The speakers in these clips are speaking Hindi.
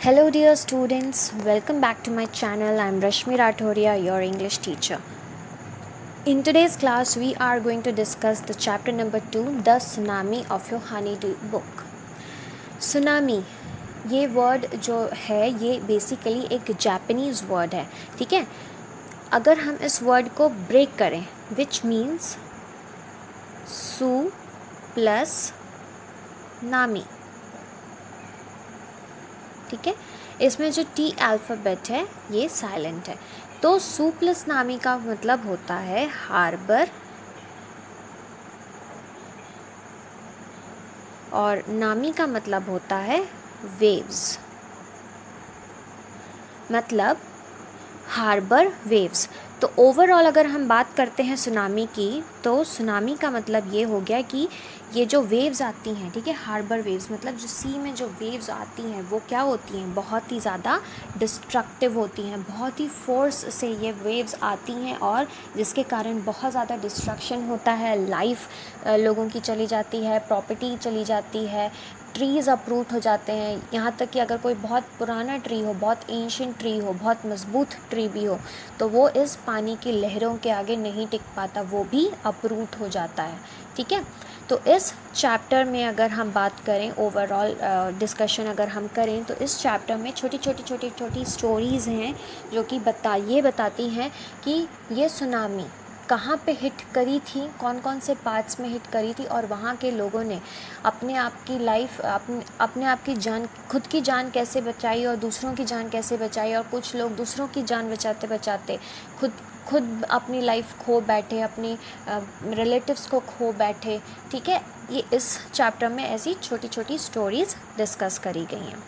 Hello dear students, welcome back to my channel. I am Rashmi Rathoria, your English teacher. In today's class, we are going to discuss the chapter number 2, The Tsunami of Your Honeydew Book. Tsunami, ये वर्ड जो है ये बेसिकली एक जापानीज़ वर्ड है, ठीक है. अगर हम इस वर्ड को ब्रेक करें, विच मीन्स सु प्लस नामी, ठीक है. इसमें जो टी अल्फ़ाबेट है ये साइलेंट है. तो सु प्लस नामी का मतलब होता है हार्बर और नामी का मतलब होता है वेव्स. मतलब हार्बर वेव्स. तो ओवरऑल अगर हम बात करते हैं सुनामी की, तो सुनामी का मतलब ये हो गया कि ये जो वेव्स आती हैं, ठीक है, हार्बर वेव्स मतलब जो सी में जो वेव्स आती हैं वो क्या होती हैं, बहुत ही ज़्यादा डिस्ट्रक्टिव होती हैं, बहुत ही फोर्स से ये वेव्स आती हैं और जिसके कारण बहुत ज़्यादा डिस्ट्रक्शन होता है. लाइफ लोगों की चली जाती है, प्रॉपर्टी चली जाती है, ट्रीज़ अपरूट हो जाते हैं. यहाँ तक कि अगर कोई बहुत पुराना ट्री हो, बहुत एंशिएंट ट्री हो, बहुत मजबूत ट्री भी हो, तो वो इस पानी की लहरों के आगे नहीं टिक पाता, वो भी अपरूट हो जाता है, ठीक है. तो इस चैप्टर में अगर हम बात करें, ओवरऑल डिस्कशन अगर हम करें, तो इस चैप्टर में छोटी स्टोरीज़ हैं जो कि बताती हैं कि ये सुनामी कहाँ पे हिट करी थी, कौन कौन से पार्ट्स में हिट करी थी और वहाँ के लोगों ने अपने आप की लाइफ, अपने आप की जान, खुद की जान कैसे बचाई और दूसरों की जान कैसे बचाई, और कुछ लोग दूसरों की जान बचाते बचाते खुद अपनी लाइफ खो बैठे, अपनी रिलेटिव्स को खो बैठे, ठीक है. ये इस चैप्टर में ऐसी छोटी छोटी स्टोरीज़ डिस्कस करी गई हैं.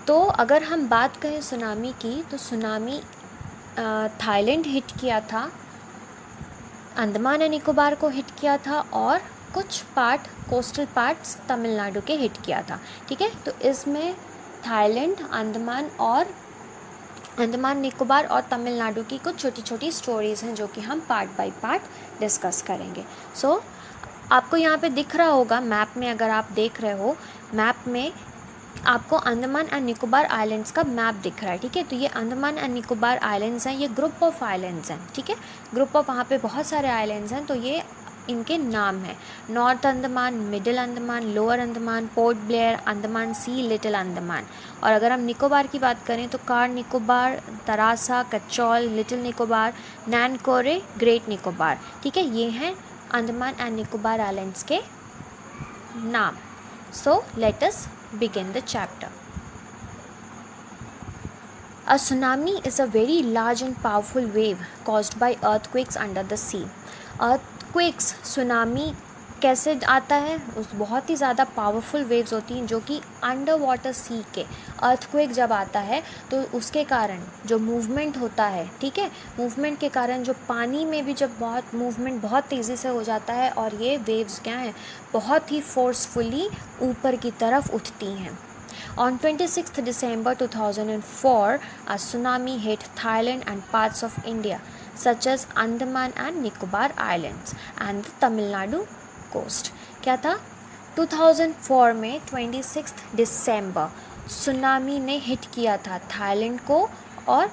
तो अगर हम बात करें सुनामी की, तो सुनामी थाईलैंड हिट किया था, अंडमान एंड निकोबार को हिट किया था और कुछ पार्ट, कोस्टल पार्ट्स तमिलनाडु के हिट किया था, ठीक है. तो इसमें थाईलैंड, अंडमान निकोबार और तमिलनाडु की कुछ छोटी छोटी स्टोरीज़ हैं जो कि हम पार्ट बाय पार्ट डिस्कस करेंगे. सो आपको यहाँ पे दिख रहा होगा मैप में, अगर आप देख रहे हो मैप में आपको अंडमान एंड निकोबार आइलैंड्स का मैप दिख रहा है, ठीक है. तो ये अंडमान एंड निकोबार आइलैंड्स हैं, ये ग्रुप ऑफ आइलैंड्स हैं, ठीक है. ग्रुप ऑफ, वहाँ पे बहुत सारे आइलैंड्स हैं, तो ये इनके नाम हैं: North Andaman, Middle Andaman, Lower Andaman, Port Blair, Andaman Sea, Little Andaman. और अगर हम निकोबार की बात करें तो Car Nicobar, Teressa, Katchal, Little Nicobar, Nancowry, Great Nicobar, ठीक है. ये हैं अंडमान एंड निकोबार आइलैंड्स के नाम. So let us begin the chapter. A tsunami is a very large and powerful wave caused by earthquakes under the sea. Earthquakes, tsunami कैसे आता है, उस बहुत ही ज़्यादा पावरफुल वेव्स होती हैं जो कि अंडर वाटर सी के अर्थक्वेक जब आता है तो उसके कारण जो मूवमेंट होता है, ठीक है, मूवमेंट के कारण जो पानी में भी जब बहुत मूवमेंट बहुत तेज़ी से हो जाता है और ये वेव्स क्या हैं, बहुत ही फोर्सफुली ऊपर की तरफ उठती हैं. On 26th December 2004, a tsunami hit Thailand and parts of India, such as Andaman and Nicobar Islands and the Tamil Nadu coast. क्या था? 2004 में 26 दिसंबर सुनामी ने हिट किया था थाईलैंड को और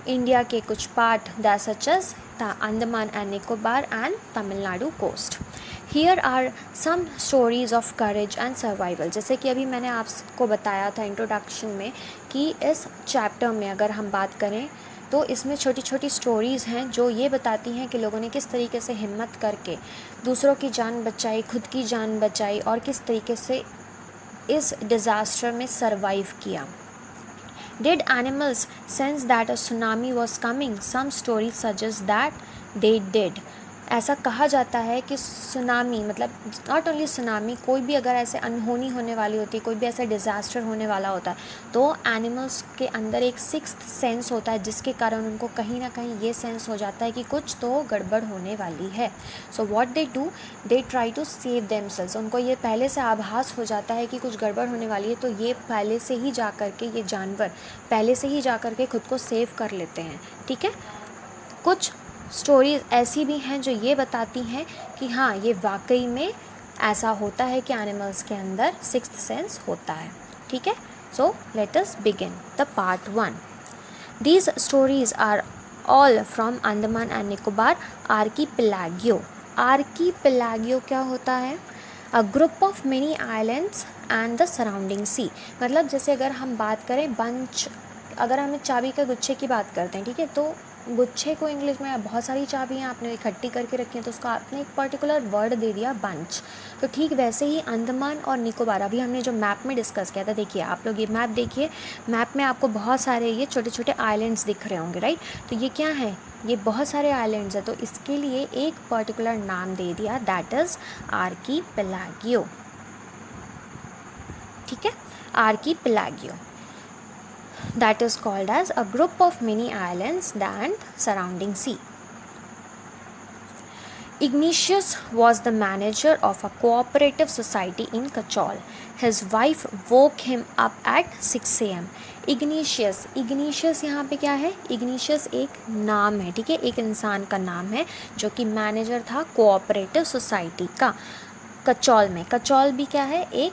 इंडिया के कुछ part that such as Andaman and Nicobar and Tamil Nadu coast. Here are some stories of courage and survival. जैसे कि अभी मैंने आपको बताया था इंट्रोडक्शन में कि इस चैप्टर में अगर हम बात करें तो इसमें छोटी छोटी स्टोरीज़ हैं जो ये बताती हैं कि लोगों ने किस तरीके से हिम्मत करके दूसरों की जान बचाई, खुद की जान बचाई और किस तरीके से इस डिज़ास्टर में सरवाइव किया. Did animals sense that a tsunami was coming? Some stories suggest that they did. ऐसा कहा जाता है कि सुनामी मतलब नॉट ओनली सुनामी, कोई भी अगर ऐसे अनहोनी होने वाली होती है, कोई भी ऐसा डिज़ास्टर होने वाला होता है, तो एनिमल्स के अंदर एक सिक्स्थ सेंस होता है जिसके कारण उनको कहीं ना कहीं ये सेंस हो जाता है कि कुछ तो गड़बड़ होने वाली है. So what they do, they try to save themselves. उनको ये पहले से आभास हो जाता है कि कुछ गड़बड़ होने वाली है, तो ये पहले से ही जा कर के, ये जानवर पहले से ही जा कर के खुद को सेव कर लेते हैं, ठीक है. कुछ स्टोरीज़ ऐसी भी हैं जो ये बताती हैं कि हाँ, ये वाकई में ऐसा होता है कि एनिमल्स के अंदर सिक्स्थ सेंस होता है, ठीक है. So let us begin the part 1. These stories are all from Andaman and Nicobar archipelago. Archipelago क्या होता है? A group of many islands and the surrounding sea. मतलब जैसे अगर हम बात करें बंच, अगर हमें चाबी के गुच्छे की बात करते हैं, ठीक है, तो गुच्छे को इंग्लिश में बहुत सारी चाबियाँ आपने इकट्ठी करके रखी हैं, तो उसको आपने एक पर्टिकुलर वर्ड दे दिया बंच। तो ठीक वैसे ही अंडमान और निकोबार, अभी हमने जो मैप में डिस्कस किया था, देखिए आप लोग ये मैप देखिए, मैप में आपको बहुत सारे ये छोटे छोटे आइलैंड्स दिख रहे होंगे, राइट। तो ये क्या है, ये बहुत सारे आइलैंड्स हैं, तो इसके लिए एक पर्टिकुलर नाम दे दिया, दैट इज़ आर्कीपेलागो। ठीक है, archipelago, that is called as a group of many islands and surrounding sea. Ignatius was the manager of a cooperative society in Kachol. His wife woke him up at 6 a.m. Ignatius यहाँ पे क्या है, Ignatius एक नाम है, ठीक है, एक इंसान का नाम है जो कि मैनेजर था कोऑपरेटिव सोसाइटी का कचौल में। कचौल भी क्या है, एक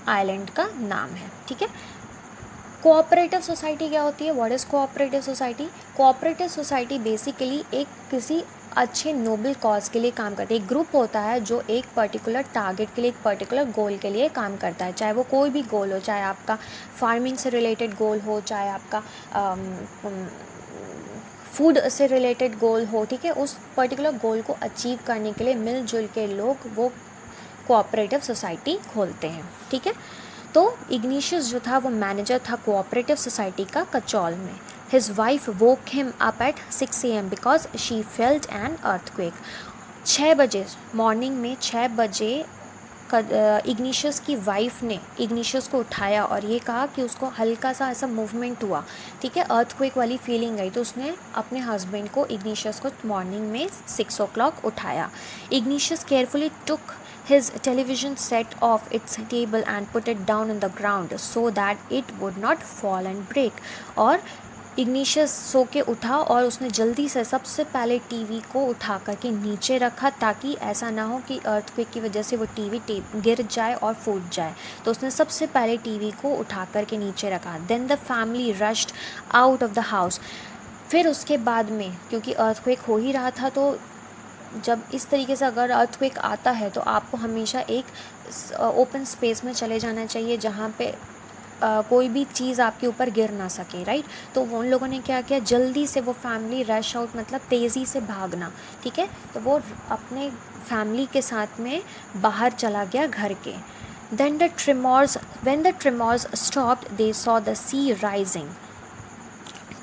आइलैंड का नाम है, ठीक है। कोऑपरेटिव सोसाइटी क्या होती है, what is cooperative society? Cooperative society basically एक किसी अच्छे नोबल कॉज के लिए काम करती है। एक ग्रुप होता है जो एक पर्टिकुलर टारगेट के लिए, एक पर्टिकुलर गोल के लिए काम करता है, चाहे वो कोई भी गोल हो, चाहे आपका फार्मिंग से रिलेटेड गोल हो, चाहे आपका फूड से रिलेटेड गोल हो, ठीक है। उस पर्टिकुलर गोल को अचीव करने के लिए मिलजुल के लोग वो कोऑपरेटिव सोसाइटी खोलते हैं, ठीक है। तो इग्निशियस जो था वो मैनेजर था कोऑपरेटिव सोसाइटी का कचौल में। His wife woke him up at 6 a.m. Because she felt an earthquake. 6 बजे मॉर्निंग में 6 बजे इग्निशियस की वाइफ ने इग्निशियस को उठाया और ये कहा कि उसको हल्का सा ऐसा मूवमेंट हुआ, ठीक है, अर्थक्वेक वाली फीलिंग आई, तो उसने अपने हस्बैंड को, इग्निशियस को, मॉर्निंग में 6 o'clock उठाया। Igneous carefully took his television set off its table and put it down on the ground so that it would not fall and break. और इग्निशियस सो के उठा और उसने जल्दी से सबसे पहले टीवी को उठा करके नीचे रखा ताकि ऐसा ना हो कि अर्थक्वेक की वजह से वो टीवी गिर जाए और फूट जाए। तो उसने सबसे पहले टीवी को उठा करके नीचे रखा। Then the family rushed out of the house. फिर उसके बाद में क्योंकि अर्थक्वेक हो ही रहा था, तो जब इस तरीके से अगर अर्थक्वेक आता है तो आपको हमेशा एक ओपन स्पेस में चले जाना चाहिए जहाँ पे कोई भी चीज़ आपके ऊपर गिर ना सके, राइट। तो उन लोगों ने क्या किया, जल्दी से वो फैमिली रश आउट, मतलब तेज़ी से भागना, ठीक है। तो वो अपने फैमिली के साथ में बाहर चला गया घर के। Then when the tremors stopped they saw the sea rising.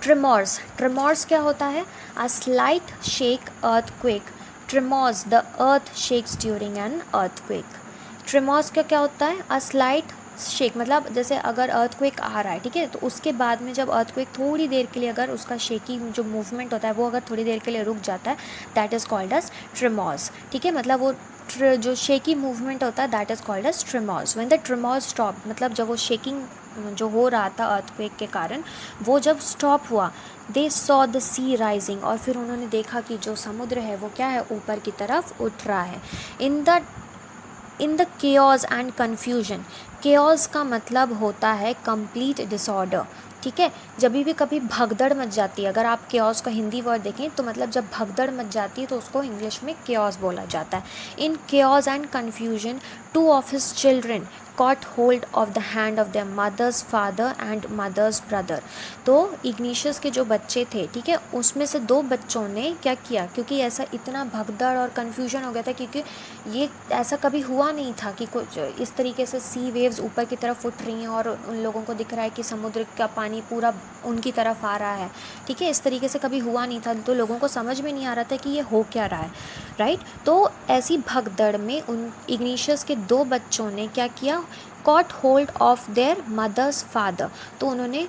Tremors क्या होता है, a slight shake earthquake. Tremors, the earth shakes during an earthquake. Tremors का क्या होता है, a slight shake, मतलब जैसे अगर earthquake आ रहा है, ठीक है, तो उसके बाद में जब earthquake थोड़ी देर के लिए अगर उसका shaky जो movement होता है वो अगर थोड़ी देर के लिए रुक जाता है, that is called as tremors, ठीक है। मतलब वो जो shaky movement होता है that is called as tremors. When the tremors stopped, मतलब जब वो shaking जो हो रहा था अर्थक्वेक के कारण वो जब स्टॉप हुआ, they saw the sea rising, और फिर उन्होंने देखा कि जो समुद्र है वो क्या है, ऊपर की तरफ उठ रहा है। In the chaos and confusion, chaos का मतलब होता है कंप्लीट डिसऑर्डर, ठीक है। जब भी कभी भगदड़ मच जाती है, अगर आप केओस का हिंदी वर्ड देखें तो मतलब जब भगदड़ मच जाती है तो उसको इंग्लिश में केओस बोला जाता है। In chaos and confusion 2 of his children caught hold of the hand of their mother's father and mother's brother. तो इग्निशियस के जो बच्चे थे, ठीक है, उसमें से 2 बच्चों ने क्या किया, क्योंकि ऐसा इतना भगदड़ और कन्फ्यूजन हो गया था, क्योंकि ये ऐसा कभी हुआ नहीं था कि कुछ इस तरीके से सी वेव्स ऊपर की तरफ उठ रही हैं और उन लोगों को दिख रहा है कि समुद्र का पानी पूरा उनकी तरफ आ रहा है, ठीक है, इस तरीके से कभी हुआ नहीं था, तो लोगों को समझ में नहीं आ रहा था कि ये हो क्या रहा है, राइट। तो ऐसी भगदड़ में उन इग्निशियस के 2 बच्चों ने क्या किया, caught hold of their mother's father, तो उन्होंने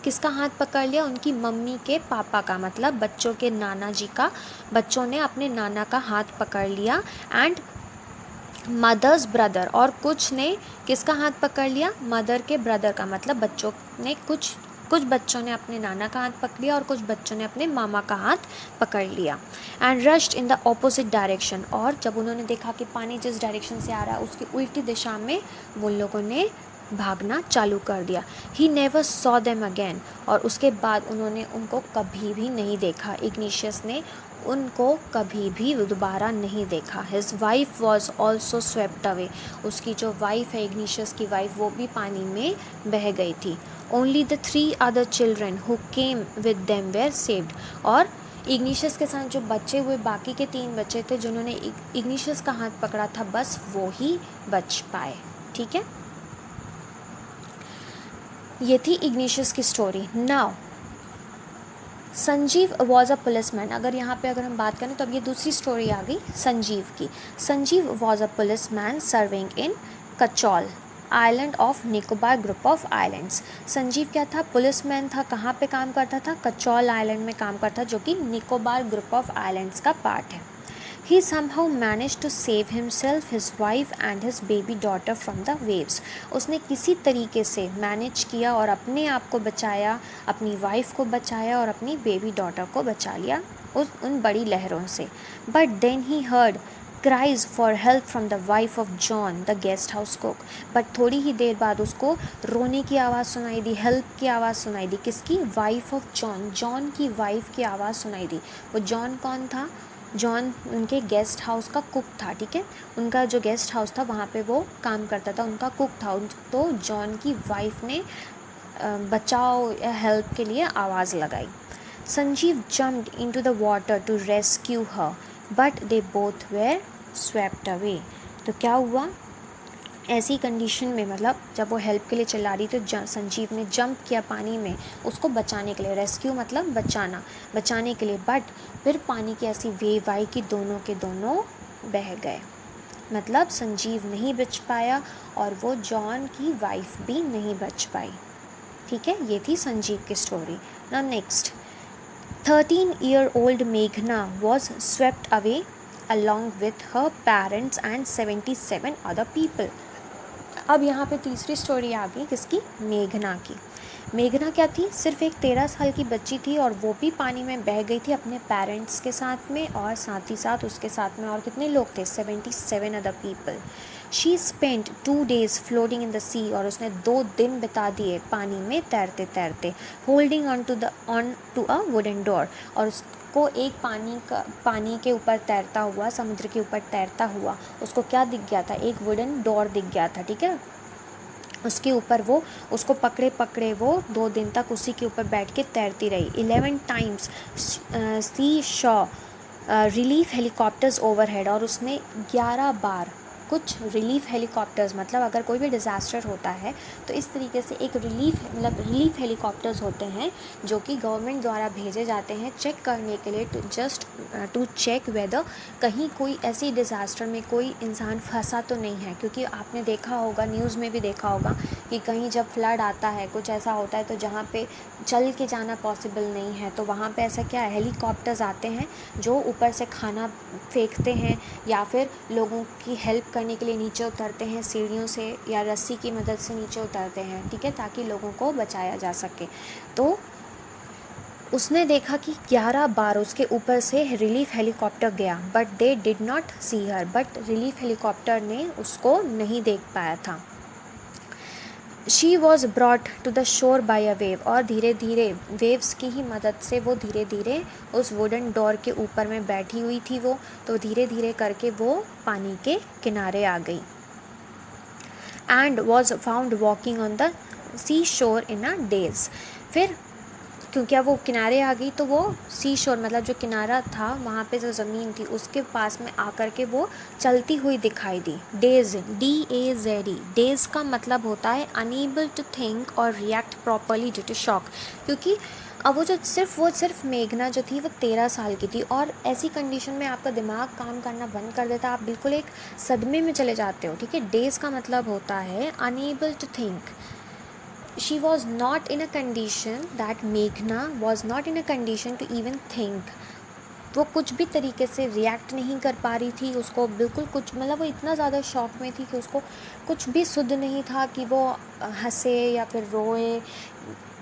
किसका हाथ पकड़ लिया, उनकी मम्मी के पापा का, मतलब बच्चों के नाना जी का, बच्चों ने अपने नाना का हाथ पकड़ लिया। एंड मदर्स ब्रदर, और कुछ ने किसका हाथ पकड़ लिया, मदर के ब्रदर का, मतलब बच्चों ने कुछ बच्चों ने अपने नाना का हाथ पकड़ लिया और कुछ बच्चों ने अपने मामा का हाथ पकड़ लिया। And rushed in the opposite direction, और जब उन्होंने देखा कि पानी जिस डायरेक्शन से आ रहा है उसकी उल्टी दिशा में वो लोगों ने भागना चालू कर दिया। He never saw them again, और उसके बाद उन्होंने उनको कभी भी नहीं देखा। इग्निशियस ने उनको कभी भी दोबारा नहीं देखा। His wife was also swept away, उसकी जो वाइफ है, इग्निशियस की वाइफ, वो भी पानी में बह गई थी। Only the 3 other children who came with them were saved, और इग्निशियस के साथ जो बचे हुए बाकी के 3 बच्चे थे जिन्होंने इग्निशियस का हाथ पकड़ा था, बस वो ही बच पाए। ठीक है, ये थी इग्निशियस की story. Now Sanjeev was a policeman. अगर यहाँ पे अगर हम बात करें तो अब ये दूसरी स्टोरी आ गई संजीव की। Sanjeev was a policeman serving in Katchal island of Nicobar group of islands. Sanjeev क्या था? पुलिसमैन था। कहाँ पे काम करता था? कचौल आइलैंड में काम करता, जो कि निकोबार ग्रुप ऑफ आइलैंड्स का पार्ट है। He somehow managed to save himself, his wife and his baby daughter from the waves. उसने किसी तरीके से मैनेज किया और अपने आप को बचाया, अपनी वाइफ को बचाया और अपनी बेबी डॉटर को बचा लिया उन बड़ी लहरों से। But then he heard cries for help from the wife of John, the guest house cook. But थोड़ी ही देर बाद उसको रोने की आवाज़ सुनाई दी, हेल्प की आवाज़ सुनाई दी। किसकी? वाइफ ऑफ जॉन, जॉन की वाइफ की आवाज़ सुनाई दी। वो जॉन कौन था? जॉन उनके गेस्ट हाउस का कुक था। ठीक है, उनका जो गेस्ट हाउस था वहाँ पे वो काम करता था, उनका कुक था। तो जॉन की वाइफ ने बचाओ या हेल्प के लिए आवाज़ लगाई। Sanjeev jumped into the water to rescue her, but they both were swept away. तो क्या हुआ ऐसी कंडीशन में, मतलब जब वो हेल्प के लिए चिल्ला रही तो संजीव ने जंप किया पानी में उसको बचाने के लिए। रेस्क्यू मतलब बचाना, बचाने के लिए। बट फिर पानी की ऐसी वेव आई कि दोनों के दोनों बह गए। मतलब संजीव नहीं बच पाया और वो जॉन की वाइफ भी नहीं बच पाई। ठीक है, ये थी संजीव की स्टोरी। नाउ नेक्स्ट, 13-year-old मेघना was swept away along with her parents and 77 other people. अब यहाँ पे तीसरी स्टोरी आ गई किसकी? मेघना की। मेघना क्या थी? सिर्फ एक 13 साल की बच्ची थी और वो भी पानी में बह गई थी अपने पेरेंट्स के साथ में, और साथ ही साथ उसके साथ में और कितने लोग थे? 77 other people. She spent 2 days floating in the sea, और उसने 2 दिन बिता दिए पानी में तैरते तैरते। Holding on to a wooden door, और उसको एक पानी के ऊपर तैरता हुआ, समुद्र के ऊपर तैरता हुआ उसको क्या दिख गया था? एक वुडन डोर दिख गया था। ठीक है, उसके ऊपर वो उसको पकड़े पकड़े वो 2 दिन तक उसी के ऊपर बैठ के तैरती रही। 11 times सी शॉ रिलीफ हेलीकॉप्टर्स ओवरहेड, और उसने 11 बार कुछ रिलीफ हेलीकॉप्टर्स, मतलब अगर कोई भी डिज़ास्टर होता है तो इस तरीके से एक रिलीफ हेलीकॉप्टर्स होते हैं जो कि गवर्नमेंट द्वारा भेजे जाते हैं चेक करने के लिए, टू चेक वेदर कहीं कोई ऐसी डिज़ास्टर में कोई इंसान फंसा तो नहीं है। क्योंकि आपने देखा होगा, न्यूज़ में भी देखा होगा कि कहीं जब फ्लड आता है, कुछ ऐसा होता है तो जहाँ पे चल के जाना पॉसिबल नहीं है, तो वहाँ पे ऐसा क्या है, हेलीकॉप्टर्स आते हैं जो ऊपर से खाना फेंकते हैं या फिर लोगों की हेल्प करने के लिए नीचे उतरते हैं, सीढ़ियों से या रस्सी की मदद से नीचे उतरते हैं। ठीक है, ताकि लोगों को बचाया जा सके। तो उसने देखा कि 11 बार उसके ऊपर से रिलीफ हेलीकॉप्टर गया, but they did not see her, but relief helicopter ने उसको नहीं देख पाया था। She was brought to the shore by a wave, और धीरे धीरे वेव्स की ही मदद से वो धीरे धीरे उस वुडन डोर के ऊपर में बैठी हुई थी वो, तो धीरे धीरे करके वो पानी के किनारे आ गई। And was found walking on the sea shore in a days. फिर क्योंकि अब वो किनारे आ गई तो वो सी शोर मतलब जो किनारा था वहाँ पे जो ज़मीन थी उसके पास में आकर के वो चलती हुई दिखाई दी। डेज, DAZE, डेज का मतलब होता है अनएबल टू थिंक और react properly due to shock. क्योंकि अब वो सिर्फ मेघना जो थी वो 13 साल की थी, और ऐसी कंडीशन में आपका दिमाग काम करना बंद कर देता, आप बिल्कुल एक सदमे में चले जाते हो। ठीक है, डेज का मतलब होता है unable to think. She was not in a condition, that Meghna was not in a condition to even think. वो कुछ भी तरीके से रिएक्ट नहीं कर पा रही थी, उसको बिल्कुल कुछ, मतलब वो इतना ज़्यादा शॉक में थी कि उसको कुछ भी सुध नहीं था कि वो हंसे या फिर रोए।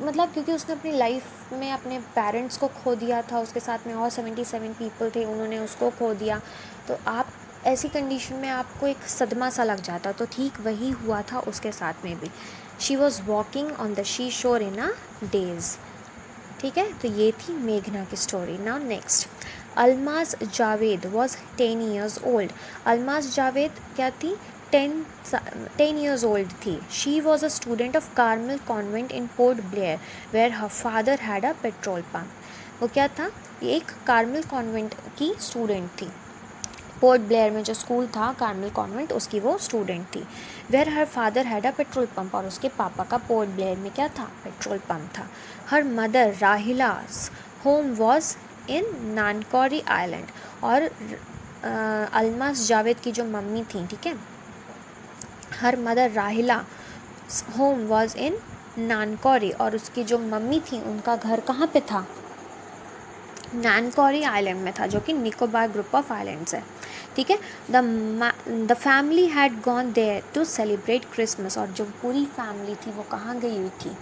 मतलब क्योंकि उसने अपनी लाइफ में अपने पेरेंट्स को खो दिया था, उसके साथ में और 77 पीपल थे, उन्होंने उसको खो दिया। तो आप ऐसी कंडीशन में आपको एक सदमा सा लग जाता, तो ठीक वही हुआ था उसके साथ में भी। She was walking on the she शोर इन अ डेज। ठीक है, तो ये थी मेघना की story. Now next, Almaz Javed was 10 years old. Almaz Javed क्या थी? 10 ईयर्स ओल्ड थी। She was a student of Carmel convent in Port Blair where her father had a petrol pump. वो क्या था? ये एक कार्मल कॉन्वेंट की स्टूडेंट थी। पोर्ट ब्लेयर में जो स्कूल था कार्मल कॉन्वेंट, उसकी वो स्टूडेंट थी। Where her father had a petrol pump, और उसके पापा का पोर्ट ब्लेयर में क्या था? पेट्रोल पंप था। Her mother Rahila's home was in Nancowry island, और अलमास जावेद की जो मम्मी थी, ठीक है, her mother Rahila home was in Nancowry, और उसकी जो मम्मी थी उनका घर कहाँ पे था? नानकौरी आइलैंड में था, जो कि निकोबार ग्रुप ऑफ आइलैंड्स है। ठीक है, the family had gone there to celebrate Christmas, और जो पूरी फैमिली थी वो कहाँ गई हुई थी?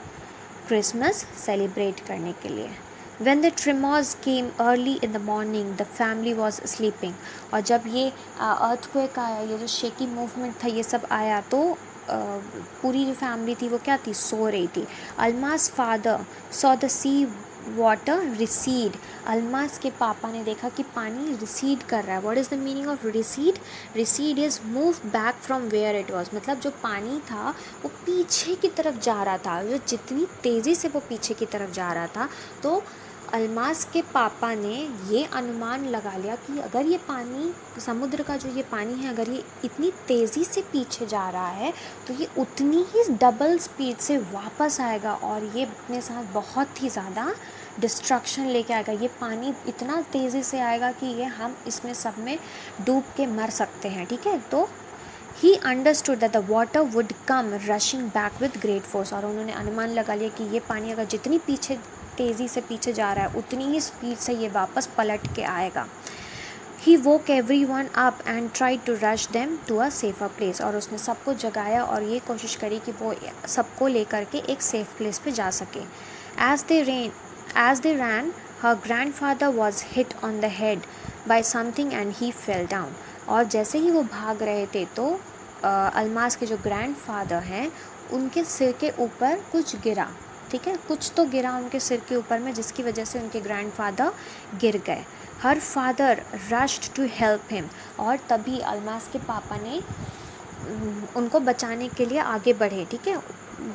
क्रिसमस सेलिब्रेट करने के लिए। When the tremors came early in the morning, the family was sleeping. और जब ये earthquake आया, ये जो शेकी मूवमेंट था, ये सब आया, तो पूरी जो फैमिली थी वो क्या थी? सो रही थी। Almas father saw the sea water recede. Almas के पापा ने देखा कि पानी रिसीड कर रहा है। What is the meaning of recede? Recede is move back from where it was. मतलब जो पानी था वो पीछे की तरफ जा रहा था, जो जितनी तेज़ी से वो पीछे की तरफ जा रहा था, तो अलमास के पापा ने ये अनुमान लगा लिया कि अगर ये पानी, समुद्र का जो ये पानी है, अगर ये इतनी तेज़ी से पीछे जा रहा है तो ये उतनी ही डबल स्पीड से वापस आएगा, और ये अपने साथ बहुत ही ज़्यादा डिस्ट्रक्शन लेके आएगा। ये पानी इतना तेज़ी से आएगा कि ये हम इसमें सब में डूब के मर सकते हैं। ठीक है, तो he understood that the water would come rushing back with great force, और उन्होंने अनुमान लगा लिया कि ये पानी अगर जितनी पीछे तेज़ी से पीछे जा रहा है उतनी ही स्पीड से ये वापस पलट के आएगा। He woke everyone up and try to rush them to a safer place, और उसने सबको जगाया और ये कोशिश करी कि वो सबको लेकर के एक सेफ प्लेस पे जा सके। As they ran, her grandfather was hit on the head by something and he fell down. और जैसे ही वो भाग रहे थे तो अलमास के जो ग्रैंडफादर हैं उनके सिर के ऊपर कुछ गिरा। ठीक है, कुछ तो गिरा उनके सिर के ऊपर में, जिसकी वजह से उनके ग्रैंडफादर गिर गए। Her father rushed to help him, और तभी अलमास के पापा ने उनको बचाने के लिए आगे बढ़े। ठीक है,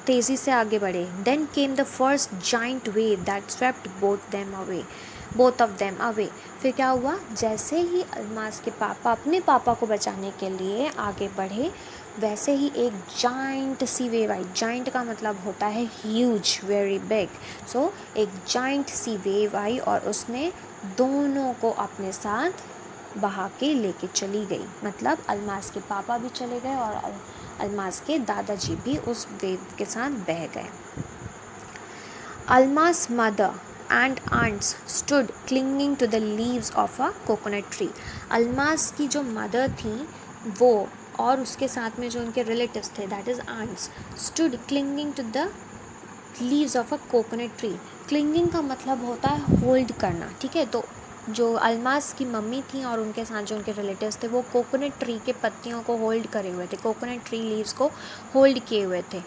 तेज़ी से आगे बढ़े। Then came the first giant wave that swept both of them away. फिर क्या हुआ? जैसे ही अलमास के पापा अपने पापा को बचाने के लिए आगे बढ़े, वैसे ही एक जाइंट सी वेव आई। जाइंट का मतलब होता है ह्यूज, वेरी बिग। सो एक जाइंट सी वेव आई और उसने दोनों को अपने साथ बहा के लेके चली गई। मतलब अलमास के पापा भी चले गए और अलमास के दादाजी भी उस वेव के साथ बह गए। Almas mother and aunts stood clinging to the leaves of a coconut tree. Almas की जो मदर थी वो और उसके साथ में जो उनके रिलेटिव्स थे, that is aunts, stood clinging to the leaves of a coconut tree. Clinging का मतलब होता है होल्ड करना। ठीक है, तो जो अलमास की मम्मी थी और उनके साथ जो उनके रिलेटिव्स थे वो कोकोनट ट्री के पत्तियों को होल्ड करे हुए थे, कोकोनट ट्री लीव्स को होल्ड किए हुए थे।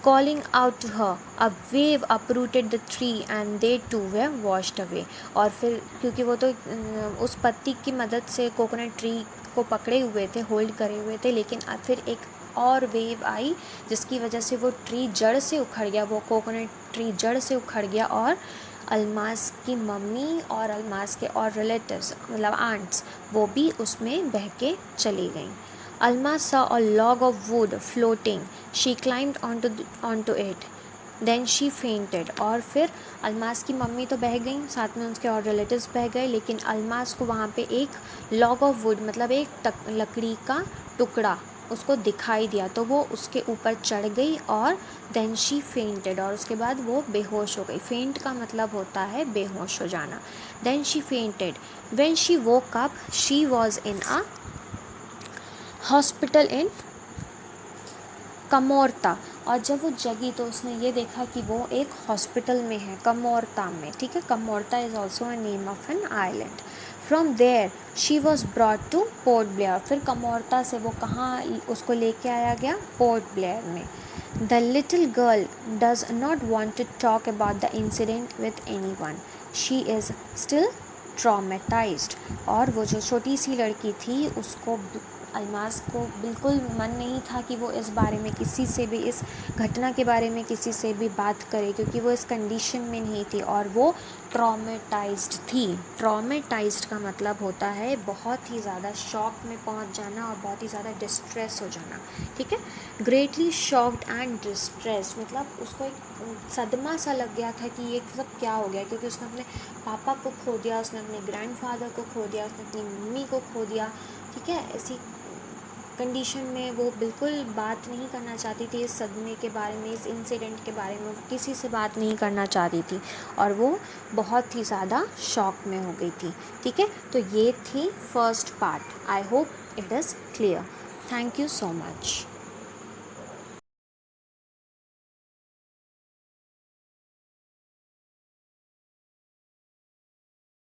Calling out to her, a wave uprooted the tree and they too were washed away. और फिर क्योंकि वो तो उस पत्ती की मदद से कोकोनट ट्री को पकड़े हुए थे, होल्ड करे हुए थे, लेकिन फिर एक और वेव आई जिसकी वजह से वो ट्री जड़ से उखड़ गया, वो कोकोनट ट्री जड़ से उखड़ गया, और अलमास की मम्मी और अलमास के और रिलेटिव्स मतलब आंट्स वो भी उसमें बह के चली गईं। Alma saw a log of wood floating. She climbed onto it. Then she fainted. और फिर अलमास की मम्मी तो बह गई, साथ में उसके और रिलेटिव्स बह गए, लेकिन अलमास को वहाँ पे एक लॉग ऑफ वुड मतलब एक लकड़ी का टुकड़ा उसको दिखाई दिया, तो वो उसके ऊपर चढ़ गई और देन शी फेंटेड, और उसके बाद वो बेहोश हो गई। फेंट का मतलब होता है बेहोश हो जाना। Then she fainted. When she woke up she was in a hospital in Kamorta. और जब वो जगी तो उसने ये देखा कि वो एक हॉस्पिटल में है, कमोरता में। ठीक है, Kamorta is also a name of an island. From there she was brought to Port Blair. फिर कमोर्ता से वो कहाँ उसको लेके आया गया, पोर्ट ब्लेयर में। The little girl does not want to talk about the incident with anyone, she is still traumatised. और वो जो छोटी सी लड़की थी उसको, अल्मास को बिल्कुल मन नहीं था कि वो इस बारे में किसी से भी, इस घटना के बारे में किसी से भी बात करे, क्योंकि वो इस कंडीशन में नहीं थी और वो ट्रॉमेटाइज्ड थी। ट्रॉमेटाइज्ड का मतलब होता है बहुत ही ज़्यादा शॉक में पहुंच जाना और बहुत ही ज़्यादा डिस्ट्रेस हो जाना, ठीक है। ग्रेटली शॉक्ड एंड डिस्ट्रेस मतलब उसको एक सदमा सा लग गया था कि ये सब क्या हो गया, क्योंकि उसने अपने पापा को खो दिया, उसने अपने ग्रैंडफादर को खो दिया, उसने अपनी मम्मी को खो दिया, ठीक है। ऐसी कंडीशन में वो बिल्कुल बात नहीं करना चाहती थी इस सदमे के बारे में, इस इंसिडेंट के बारे में, वो किसी से बात नहीं करना चाहती थी और वो बहुत ही ज़्यादा शॉक में हो गई थी, ठीक है। तो ये थी first part. I hope it is clear. Thank you so much.